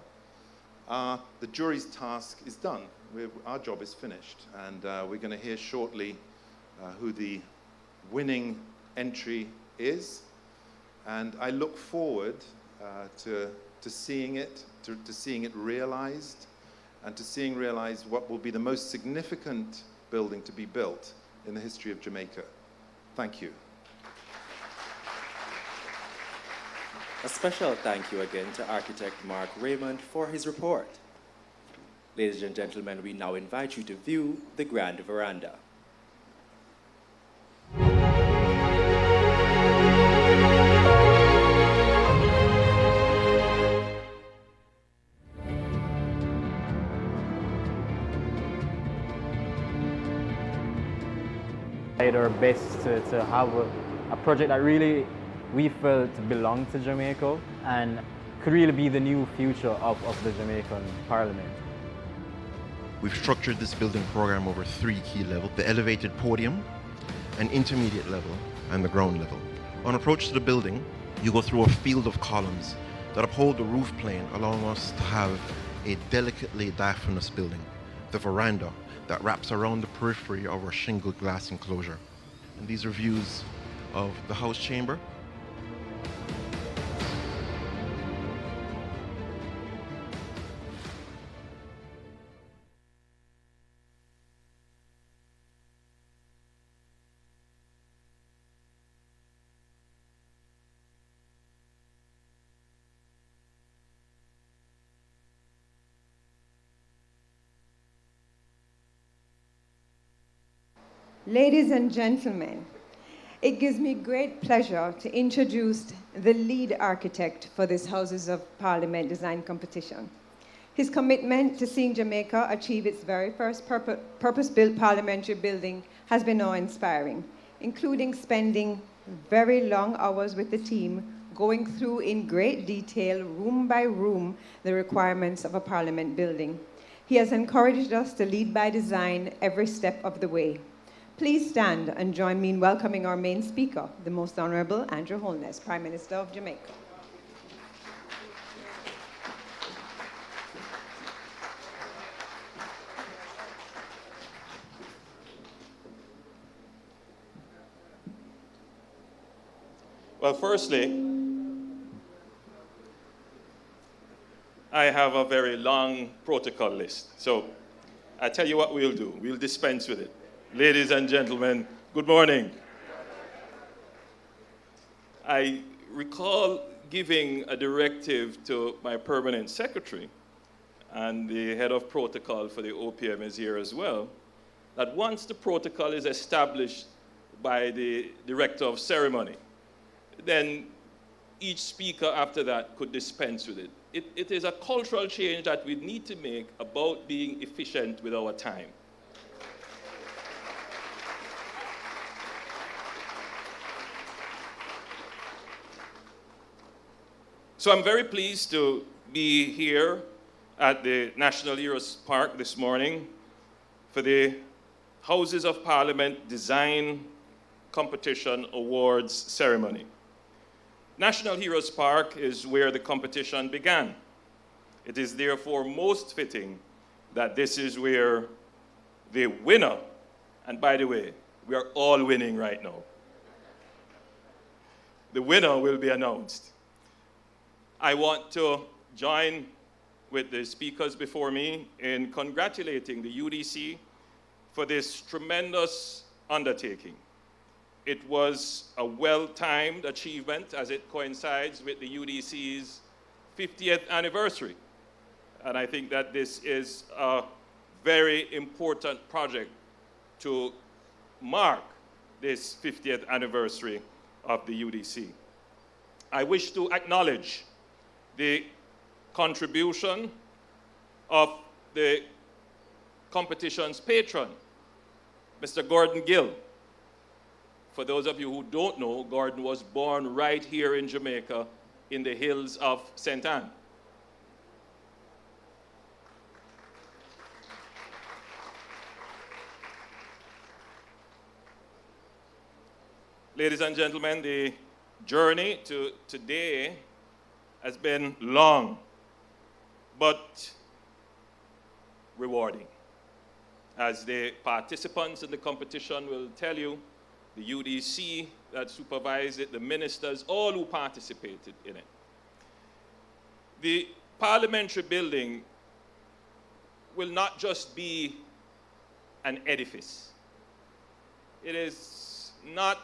the jury's task is done. Our job is finished, and we're going to hear shortly who the winning entry is. And I look forward to seeing it, to seeing it realized, and to seeing realized what will be the most significant building to be built in the history of Jamaica. Thank you. A special thank you again to architect Mark Raymond for his report. Ladies and gentlemen, we now invite you to view the grand veranda. Tried our best to have a project that really we felt belonged to Jamaica and could really be the new future of the Jamaican Parliament. We've structured this building program over 3 key levels: the elevated podium, an intermediate level, and the ground level. On approach to the building, you go through a field of columns that uphold the roof plane, allowing us to have a delicately diaphanous building. The veranda that wraps around the periphery of our shingled glass enclosure. And these are views of the House chamber. Ladies and gentlemen, it gives me great pleasure to introduce the lead architect for this Houses of Parliament design competition. His commitment to seeing Jamaica achieve its very first purpose-built parliamentary building has been awe-inspiring, including spending very long hours with the team, going through in great detail, room by room, the requirements of a parliament building. He has encouraged us to lead by design every step of the way. Please stand and join me in welcoming our main speaker, the Most Honorable Andrew Holness, Prime Minister of Jamaica. Well, firstly, I have a very long protocol list. So I tell you what we'll do. We'll dispense with it. Ladies and gentlemen, good morning. I recall giving a directive to my permanent secretary, and the head of protocol for the OPM is here as well, that once the protocol is established by the director of ceremony, then each speaker after that could dispense with it. It is a cultural change that we need to make about being efficient with our time. So I'm very pleased to be here at the National Heroes Park this morning for the Houses of Parliament Design Competition Awards ceremony. National Heroes Park is where the competition began. It is therefore most fitting that this is where the winner, and by the way, we are all winning right now. The winner will be announced. I want to join with the speakers before me in congratulating the UDC for this tremendous undertaking. it was a well-timed achievement as it coincides with the UDC's 50th anniversary. And I think that this is a very important project to mark this 50th anniversary of the UDC. I wish to acknowledge the contribution of the competition's patron, Mr. Gordon Gill. For those of you who don't know, Gordon was born right here in Jamaica in the hills of St. Anne. Ladies and gentlemen, the journey to today has been long, but rewarding. As the participants in the competition will tell you, the UDC that supervised it, the ministers, all who participated in it. The parliamentary building will not just be an edifice. It is not